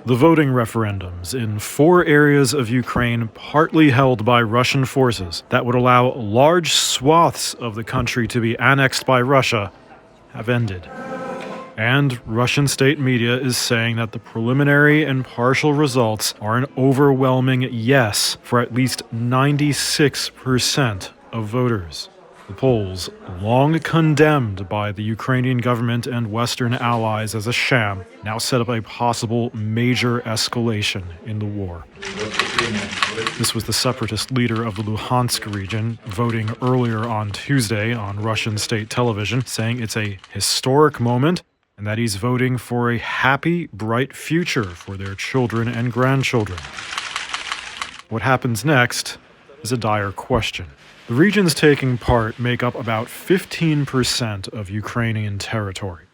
The voting referendums in 4 areas of Ukraine partly held by Russian forces that would allow large swaths of the country to be annexed by Russia have ended. And Russian state media is saying that the preliminary and partial results are an overwhelming yes for at least 96% of voters. The polls, long condemned by the Ukrainian government and Western allies as a sham, now set up a possible major escalation in the war. This was the separatist leader of the Luhansk region voting earlier on Tuesday on Russian state television, saying it's a historic moment and that he's voting for a happy, bright future for their children and grandchildren. What happens next is a dire question. The regions taking part make up about 15% of Ukrainian territory,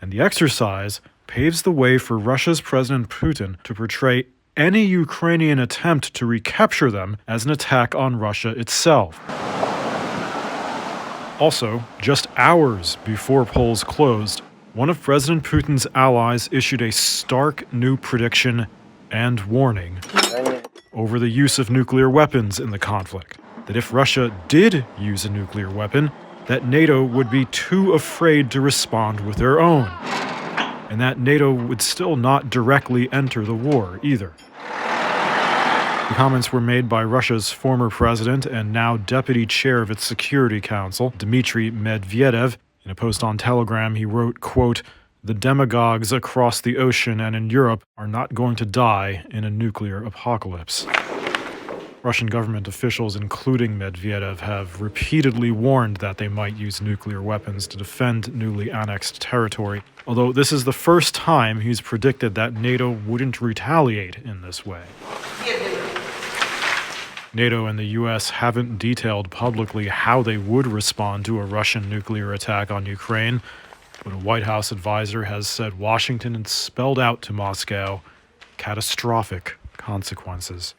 and the exercise paves the way for Russia's President Putin to portray any Ukrainian attempt to recapture them as an attack on Russia itself. Also, just hours before polls closed, one of President Putin's allies issued a stark new prediction and warning over the use of nuclear weapons in the conflict. That if Russia did use a nuclear weapon, that NATO would be too afraid to respond with their own, and that NATO would still not directly enter the war either. The comments were made by Russia's former president and now deputy chair of its Security Council, Dmitry Medvedev. In a post on Telegram, he wrote, quote, "The demagogues across the ocean and in Europe are not going to die in a nuclear apocalypse." Russian government officials, including Medvedev, have repeatedly warned that they might use nuclear weapons to defend newly annexed territory, although this is the first time he's predicted that NATO wouldn't retaliate in this way. NATO and the U.S. haven't detailed publicly how they would respond to a Russian nuclear attack on Ukraine, but a White House advisor has said Washington had spelled out to Moscow catastrophic consequences.